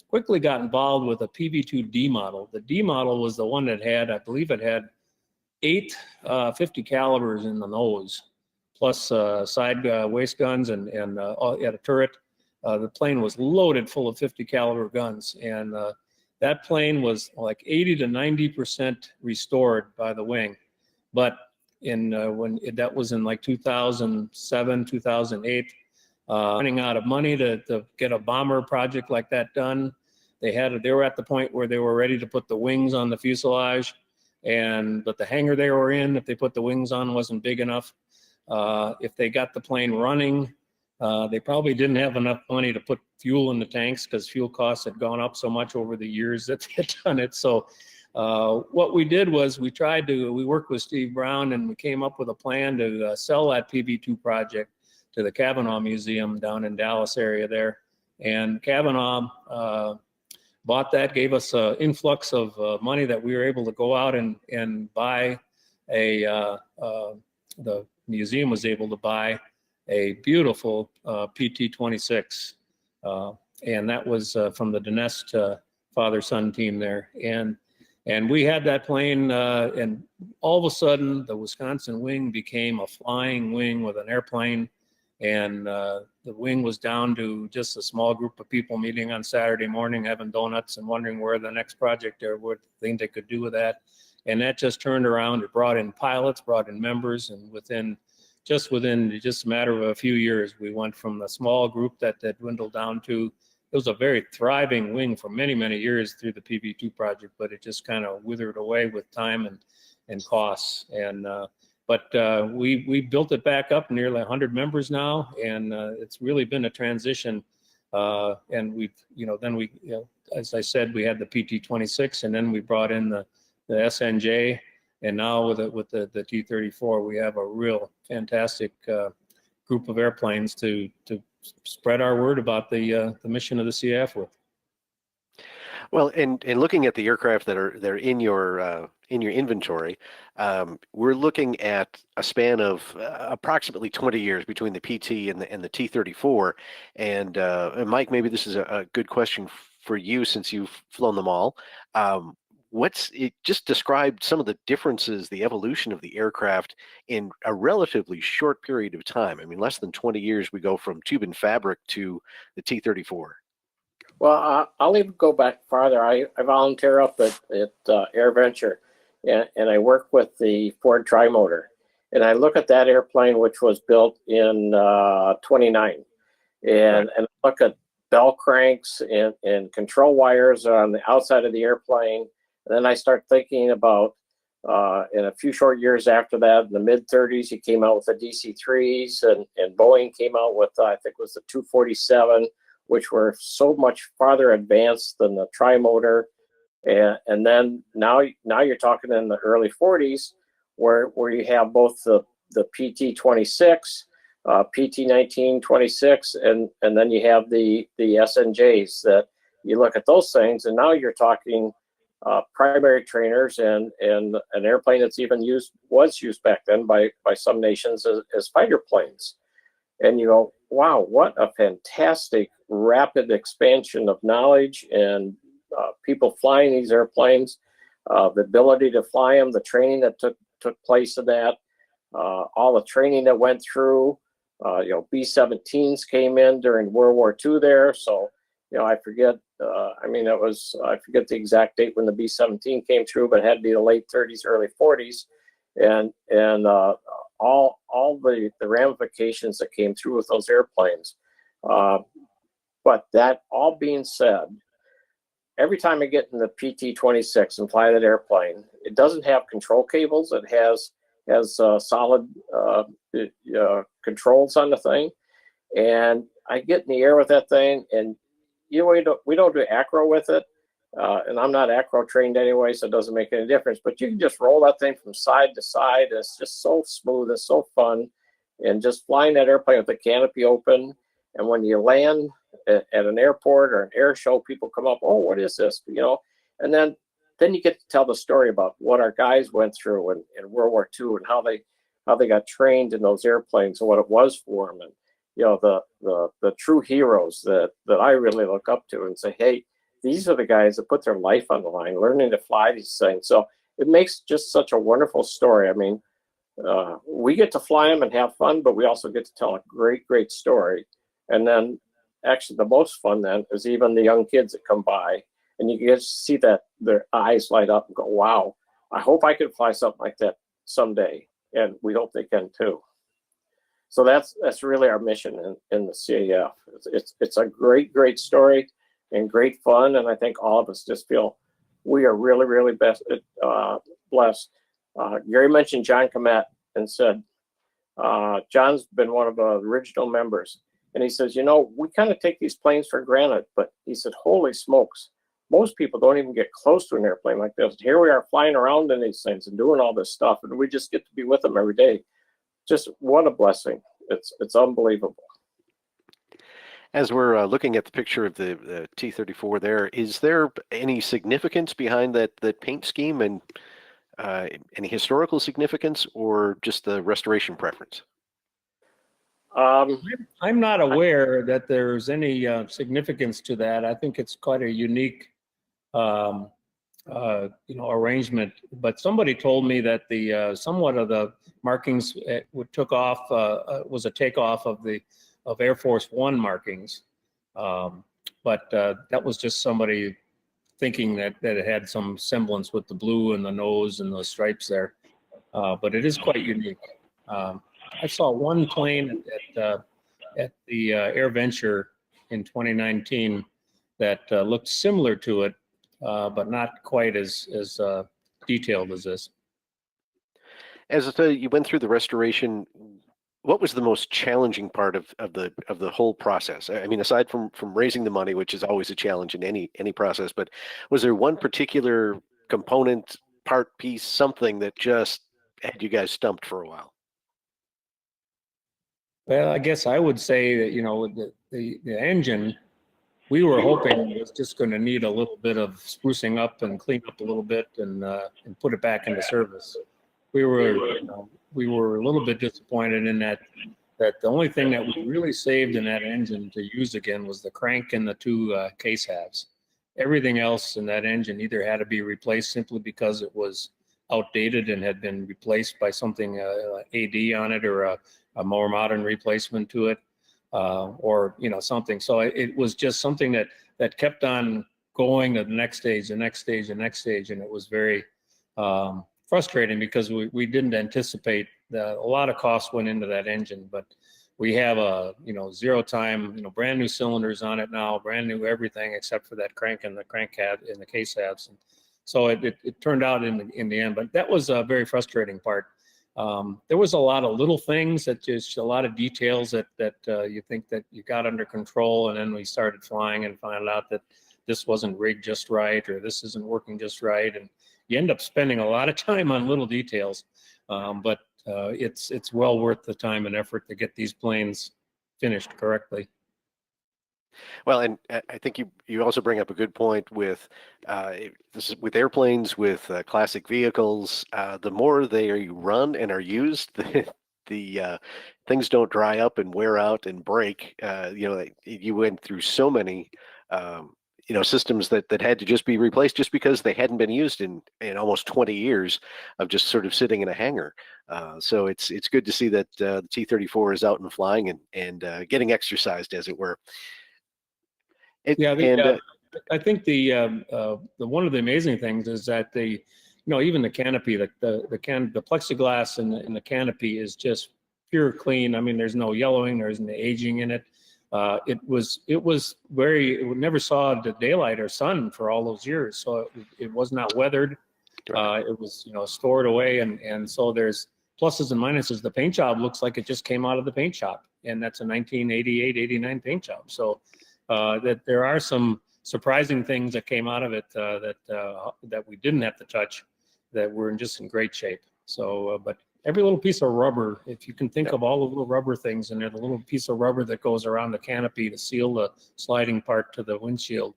quickly got involved with a PV2D model. The D model was the one that had, I believe, it had 8 50 calibers in the nose, plus side waist guns, and it had a turret. The plane was loaded full of 50 caliber guns, and that plane was like 80 to 90% restored by the wing. But that was in like 2007, 2008, running out of money to get a bomber project like that done. They were at the point where they were ready to put the wings on the fuselage, but the hangar they were in, if they put the wings on, wasn't big enough. If they got the plane running, they probably didn't have enough money to put fuel in the tanks, because fuel costs had gone up so much over the years that they had done it. So what we did was we worked with Steve Brown, and we came up with a plan to sell that PV2 project to the Kavanaugh Museum down in Dallas area there. And Kavanaugh bought that, gave us an influx of money that we were able to go out and buy the museum was able to buy a beautiful PT-26. And that was from the Donest father-son team there. And we had that plane, and all of a sudden, the Wisconsin wing became a flying wing with an airplane, and the wing was down to just a small group of people meeting on Saturday morning, having donuts and wondering where the next project or what thing they could do with that. And that just turned around. It brought in pilots, brought in members, and within just a matter of a few years, we went from the small group that dwindled down to, it was a very thriving wing for many, many years through the PV2 project, but it just kind of withered away with time and costs. But we built it back up, nearly 100 members now, and it's really been a transition. And as I said, we had the PT-26, and then we brought in the SNJ, and now with the T-34, we have a real fantastic group of airplanes to spread our word about the mission of the CAF with. Well, and looking at the aircraft that are in your inventory, we're looking at a span of approximately 20 years between the PT and the T-34. And Mike, maybe this is a good question for you, since you've flown them all. Just describe some of the differences, the evolution of the aircraft in a relatively short period of time. I mean, less than 20 years, we go from tube and fabric to the T-34. Well, I'll even go back farther. I volunteer up at AirVenture, and I work with the Ford Trimotor. And I look at that airplane, which was built in 29. And look at bell cranks and control wires on the outside of the airplane. And then I start thinking about, in a few short years after that, in the mid-30s, he came out with the DC-3s, and Boeing came out with, I think it was the 247, which were so much farther advanced than the Trimotor. And then now you're talking in the early 40s, where you have both the PT-26, PT-1926, and then you have the SNJs. That you look at those things, and now you're talking primary trainers and an airplane that's was used back then by some nations as fighter planes. And you go, wow, what a fantastic rapid expansion of knowledge and people flying these airplanes, the ability to fly them, the training that took place of that, all the training that went through. B-17s came in during World War II there. So, I forget, I forget the exact date when the B-17 came through, but it had to be the late 30s, early 40s. And all the ramifications that came through with those airplanes. But that all being said, every time I get in the PT-26 and fly that airplane, it doesn't have control cables. It has solid controls on the thing, and I get in the air with that thing, and we don't do acro with it, and I'm not acro trained anyway, so it doesn't make any difference. But you can just roll that thing from side to side. And it's just so smooth. It's so fun, and just flying that airplane with the canopy open. And when you land at an airport or an air show, people come up, oh, what is this? And then you get to tell the story about what our guys went through in World War II and how they got trained in those airplanes and what it was for them. And the true heroes that I really look up to and say, hey, these are the guys that put their life on the line, learning to fly these things. So it makes just such a wonderful story. I mean, we get to fly them and have fun, but we also get to tell a great, great story. And then actually the most fun then is even the young kids that come by, and you get to see that their eyes light up and go, wow, I hope I could fly something like that someday. And we hope they can too. So that's really our mission in the CAF. It's a great, great story and great fun. And I think all of us just feel we are really, really blessed. Gary mentioned John Comet and said, John's been one of the original members. And he says, we kind of take these planes for granted, but he said, holy smokes, most people don't even get close to an airplane like this. Here we are flying around in these things and doing all this stuff, and we just get to be with them every day. Just what a blessing. It's unbelievable. As we're looking at the picture of the T-34 there, is there any significance behind that paint scheme and any historical significance, or just the restoration preference? I'm not aware that there's any significance to that. I think it's quite a unique, arrangement. But somebody told me that the somewhat of the markings took off was a takeoff of Air Force One markings, but that was just somebody thinking that it had some semblance with the blue and the nose and the stripes there. But it is quite unique. I saw one plane at the Air Venture in 2019 that looked similar to it, but not quite as detailed as this. As you went through the restoration, what was the most challenging part of the whole process? I mean, aside from raising the money, which is always a challenge in any process, but was there one particular component, part, piece, something that just had you guys stumped for a while? Well, I guess I would say that, the engine, we were hoping it was just going to need a little bit of sprucing up and clean up a little bit and put it back into service. We were a little bit disappointed in that the only thing that we really saved in that engine to use again was the crank and the two case halves. Everything else in that engine either had to be replaced simply because it was outdated and had been replaced by something AD on it, or a more modern replacement to it, or something. So it was just something that kept on going to the next stage, the next stage, the next stage, and it was very frustrating because we didn't anticipate that a lot of costs went into that engine. But we have a zero time, brand new cylinders on it now, brand new everything except for that crank and the crankcase and the case halves. And so it turned out in the end, but that was a very frustrating part. There was a lot of little things that just a lot of details that you think that you got under control, and then we started flying and found out that this wasn't rigged just right, or this isn't working just right, and you end up spending a lot of time on little details. But it's well worth the time and effort to get these planes finished correctly. Well, and I think you also bring up a good point with with airplanes, with classic vehicles. The more they run and are used, the things don't dry up and wear out and break. You went through so many systems that had to just be replaced just because they hadn't been used in almost 20 years of just sort of sitting in a hangar. So it's good to see that the T-34 is out and flying and getting exercised, as it were. I think the one of the amazing things is that even the canopy, the plexiglass in the canopy is just pure clean. I mean, there's no yellowing, there's no aging in it. it never saw the daylight or sun for all those years. So it was not weathered. It was, stored away. And so there's pluses and minuses. The paint job looks like it just came out of the paint shop, and that's a 1988, 89 paint job. So that there are some surprising things that came out of it that we didn't have to touch, that were just in great shape. So, but every little piece of rubber, if you can think of all the little rubber things, and there's a little piece of rubber that goes around the canopy to seal the sliding part to the windshield,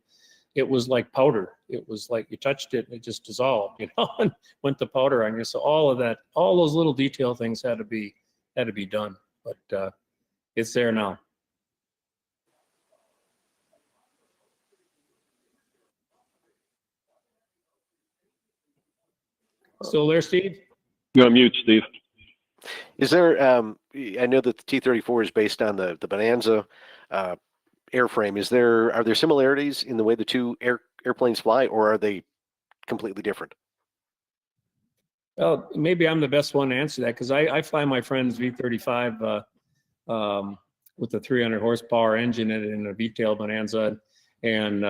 it was like powder. It was like you touched it and it just dissolved, and went to powder on you. So all of that, all those little detail things had to be done, but it's there now. Still there, Steve? You're on mute, Steve. Is there, I know that the T-34 is based on the Bonanza airframe. Are there similarities in the way the two airplanes fly, or are they completely different? Well, maybe I'm the best one to answer that, because I fly my friend's V-35 with the 300 horsepower engine in a V-tail Bonanza, and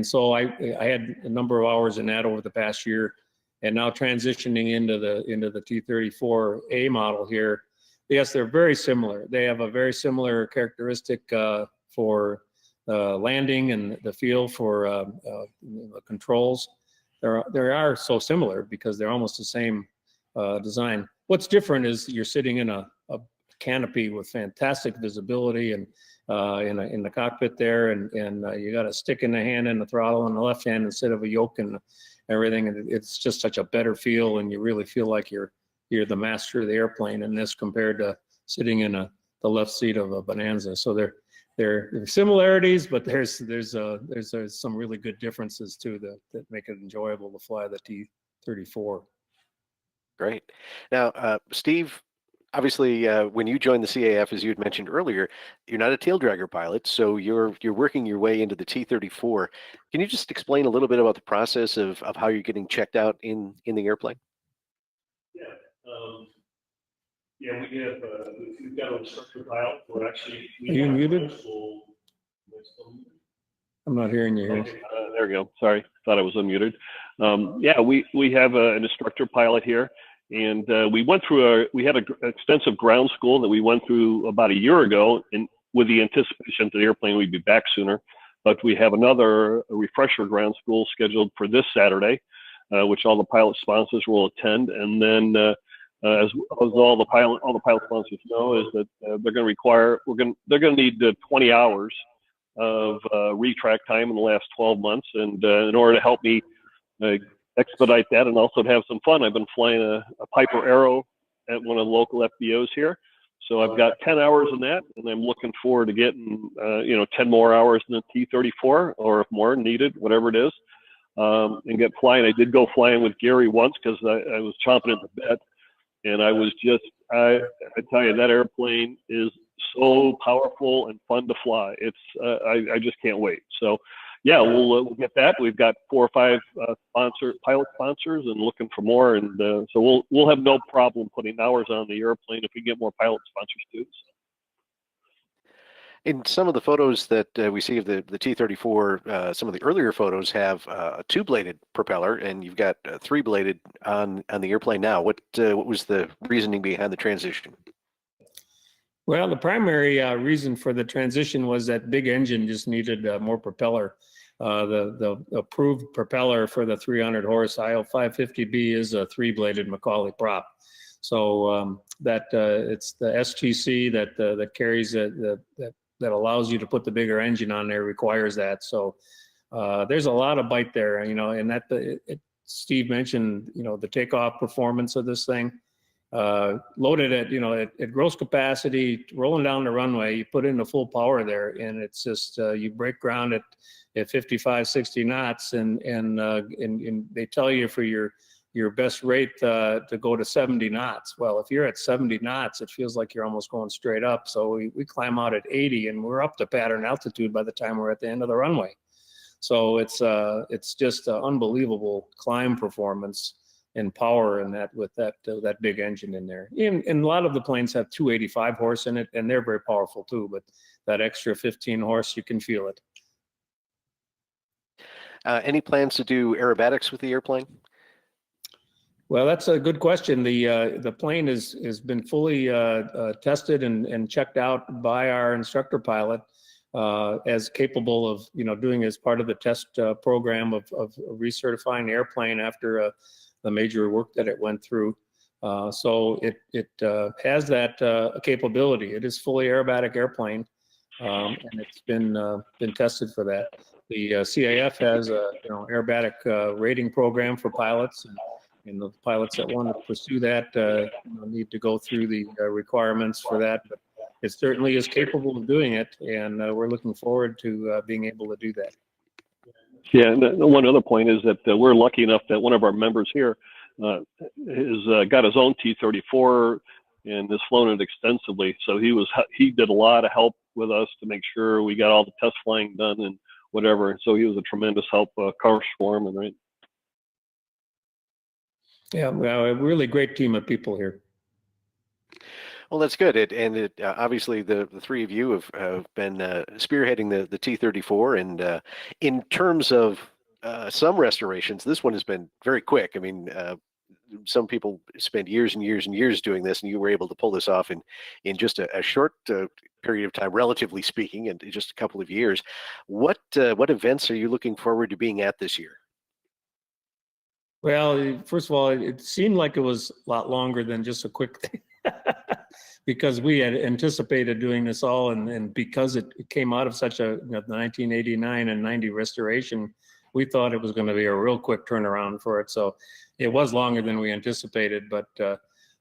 so I had a number of hours in that over the past year. And now transitioning into the T-34A model here, yes, they're very similar. They have a very similar characteristic for landing and the feel for the controls. They are so similar because they're almost the same design. What's different is you're sitting in a canopy with fantastic visibility and in the cockpit there, and you got a stick in the hand and the throttle in the left hand instead of a yoke and everything, and it's just such a better feel, and you really feel like you're the master of the airplane in this, compared to sitting in the left seat of a Bonanza. So there are similarities, but there's some really good differences too that make it enjoyable to fly the T-34. Great. Now, Steve, obviously, when you joined the CAF, as you had mentioned earlier, you're not a tail dragger pilot, so you're working your way into the T-34. Can you just explain a little bit about the process of how you're getting checked out in the airplane? Yeah, we've got an instructor pilot. We're actually. Are you muted? I'm not hearing you here. Okay, there we go. Sorry, thought I was unmuted. Yeah, we have an instructor pilot here. And we had an extensive ground school that we went through about a year ago, and with the anticipation that the airplane would be back sooner. But we have another refresher ground school scheduled for this Saturday, which all the pilot sponsors will attend. And then, as all the pilot sponsors know, is that they're going to need 20 hours of retrack time in the last 12 months, and in order to help me expedite that and also to have some fun, I've been flying a Piper Arrow at one of the local FBOs here. So I've got 10 hours in that, and I'm looking forward to getting 10 more hours in the T-34, or if more needed, whatever it is, and get flying. I did go flying with Gary once because I was chomping at the bit, and I tell you, that airplane is so powerful and fun to fly. It's I just can't wait. So yeah, we'll get that. We've got 4 or 5 pilot sponsors, and looking for more. And so we'll have no problem putting hours on the airplane if we get more pilot sponsors too. In some of the photos that we see of the T-34, some of the earlier photos have a 2-bladed propeller, and you've got 3-bladed on the airplane now. What was the reasoning behind the transition? Well, the primary reason for the transition was that big engine just needed more propeller. The approved propeller for the 300 horse IL550B is a 3-bladed Macaulay prop. So it's the STC that carries that allows you to put the bigger engine on there, requires that. So there's a lot of bite there, and that Steve mentioned, the takeoff performance of this thing. Loaded at gross capacity, rolling down the runway, you put in the full power there, and it's just you break ground at 55, 60 knots, and they tell you for your best rate to go to 70 knots. Well, if you're at 70 knots, it feels like you're almost going straight up. So we climb out at 80, and we're up to pattern altitude by the time we're at the end of the runway. So it's just an unbelievable climb performance and power in that, with that big engine in there. And a lot of the planes have 285 horse in it, and they're very powerful too. But that extra 15 horse, you can feel it. Any plans to do aerobatics with the airplane? Well, that's a good question. The plane has been fully tested and checked out by our instructor pilot as capable of doing as part of the test program of recertifying the airplane after the major work that it went through. So it has that capability. It is fully aerobatic airplane, and it's been tested for that. The CAF has a aerobatic rating program for pilots, and the pilots that want to pursue that need to go through the requirements for that. But it certainly is capable of doing it, and we're looking forward to being able to do that. Yeah, and one other point is that we're lucky enough that one of our members here has got his own T-34 and has flown it extensively. So he did a lot of help with us to make sure we got all the test flying done and whatever. So he was a tremendous help, car foreman, right? Yeah, well, a really great team of people here. Well, that's good. Obviously the three of you have been spearheading the T-34, and in terms of some restorations, this one has been very quick. I mean, some people spend years and years and years doing this, and you were able to pull this off in just a short period of time, relatively speaking, and just a couple of years. What events are you looking forward to being at this year? Well, first of all, it seemed like it was a lot longer than just a quick thing. Because we had anticipated doing this all, and because it came out of such a 1989 and 90 restoration, we thought it was going to be a real quick turnaround for it. So it was longer than we anticipated, but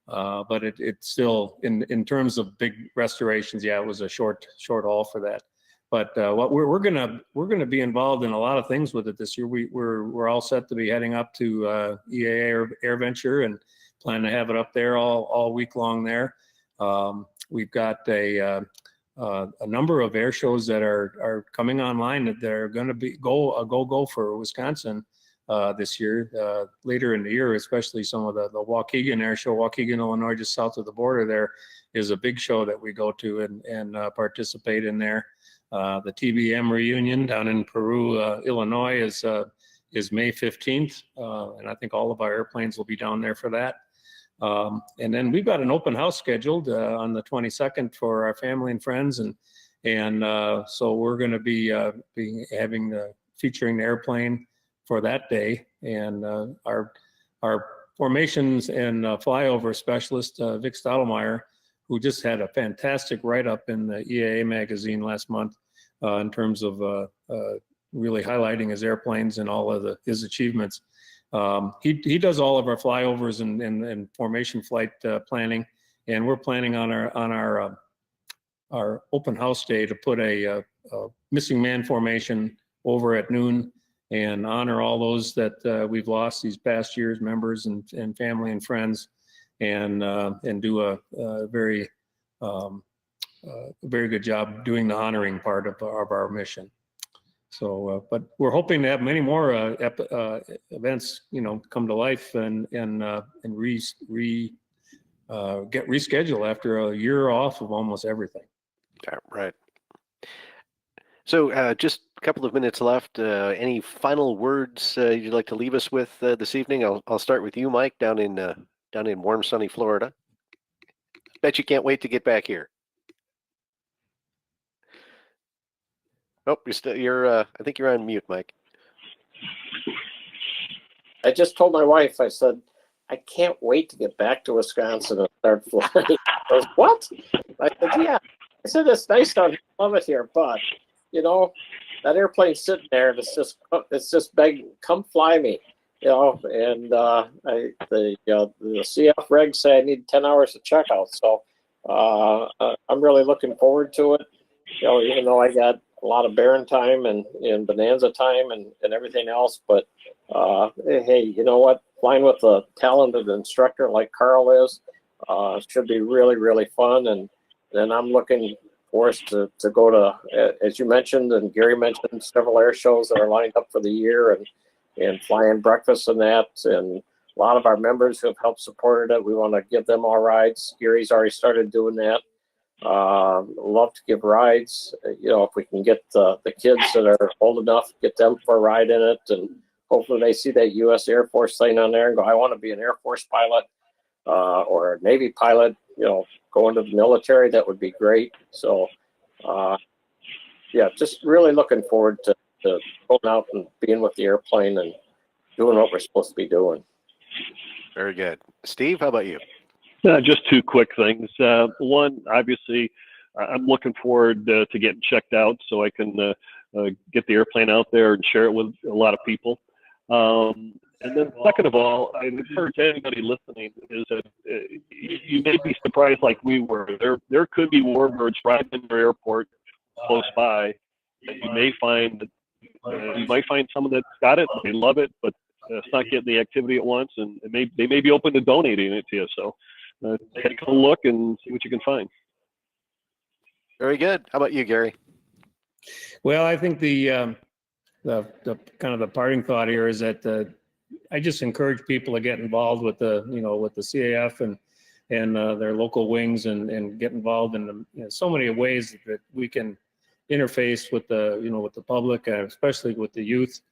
it still, in terms of big restorations, yeah, it was a short haul for that. But what we're gonna be involved in a lot of things with it this year. We're all set to be heading up to EAA AirVenture and plan to have it up there all week long there. We've got a number of air shows that are coming online that are going to be go for Wisconsin this year, later in the year, especially some of the Waukegan Air Show. Waukegan, Illinois, just south of the border there, is a big show that we go to and participate in there. The TBM reunion down in Peru, Illinois is May 15th, and I think all of our airplanes will be down there for that. And then we've got an open house scheduled on the 22nd for our family and friends, and so we're going to be featuring the airplane for that day. And our formations and flyover specialist Vic Stottlemyre, who just had a fantastic write-up in the EAA magazine last month in terms of really highlighting his airplanes and all of his achievements. He does all of our flyovers and formation flight planning, and we're planning on our open house day to put a missing man formation over at noon and honor all those that we've lost these past years, members and family and friends, and do a very good job doing the honoring part of our mission. So, but we're hoping to have many more events, come to life and get rescheduled after a year off of almost everything. Right. So, just a couple of minutes left. Any final words you'd like to leave us with this evening? I'll start with you, Mike, down in warm, sunny Florida. Bet you can't wait to get back here. Oh, I think you're on mute, Mike. I just told my wife, I said, I can't wait to get back to Wisconsin and start flying. She goes, what? I said, yeah. I said, it's nice down here. I love it here, but that airplane's sitting there, and it's just begging, come fly me. And the CF regs say I need 10 hours of checkout. So I'm really looking forward to it. Even though I got a lot of Baron time and Bonanza time and everything else, but hey, you know what? Flying with a talented instructor like Carl is should be really, really fun. And then I'm looking for us to go to, as you mentioned and Gary mentioned, several air shows that are lined up for the year and flying breakfast and that. And a lot of our members who have helped supported it, we want to give them all rides. Gary's already started doing that. Love to give rides. If we can get the kids that are old enough, get them for a ride in it, and hopefully they see that U.S. Air Force thing on there and go, I want to be an Air Force pilot or a Navy pilot, go into the military. That would be great. So, yeah, just really looking forward to going out and being with the airplane and doing what we're supposed to be doing. Very good. Steve, how about you? Just two quick things. One, obviously, I'm looking forward to getting checked out so I can get the airplane out there and share it with a lot of people. And then second of all, I encourage anybody listening is that you may be surprised like we were. There could be Warbirds right in your airport close by. And you may find you might find someone that's got it, they love it, but it's not getting the activity at once, and they may be open to donating it to you. So take a look and see what you can find. Very good. How about you, Gary? Well, I think the kind of the parting thought here is that I just encourage people to get involved with the CAF and their local wings and get involved in so many ways that we can interface with the public, especially with the youth.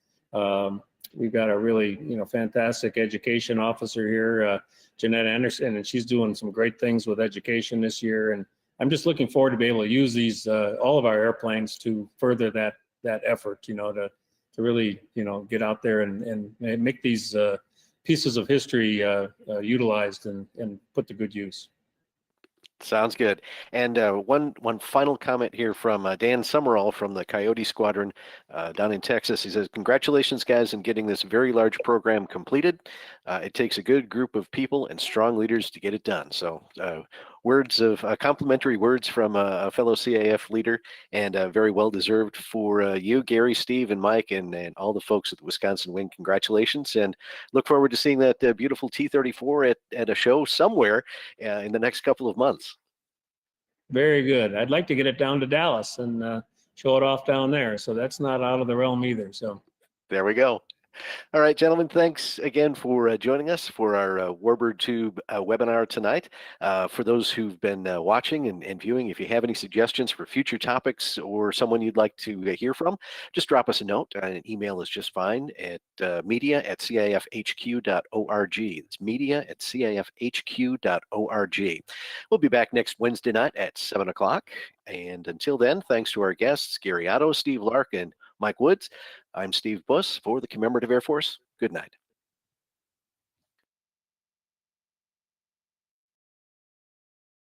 We've got a really fantastic education officer here, Jeanette Anderson, and she's doing some great things with education this year. And I'm just looking forward to be able to use these all of our airplanes to further that effort. To really get out there and make these pieces of history utilized and put to good use. Sounds good. And one final comment here from Dan Summerall from the Coyote Squadron down in Texas. He says, congratulations, guys, on getting this very large program completed. It takes a good group of people and strong leaders to get it done. So complimentary words from a fellow CAF leader, and very well deserved for you, Gary, Steve, and Mike, and all the folks at the Wisconsin Wing. Congratulations, and look forward to seeing that beautiful T-34 at a show somewhere in the next couple of months. Very good. I'd like to get it down to Dallas and show it off down there. So that's not out of the realm either. So there we go. All right, gentlemen, thanks again for joining us for our Warbird Tube webinar tonight. For those who've been watching and viewing, if you have any suggestions for future topics or someone you'd like to hear from, just drop us a note. An email is just fine at media@cafhq.org. It's media@cafhq.org. We'll be back next Wednesday night at 7 o'clock. And until then, thanks to our guests, Gary Otto, Steve Lark, and Mike Woods. I'm Steve Buss for the Commemorative Air Force. Good night.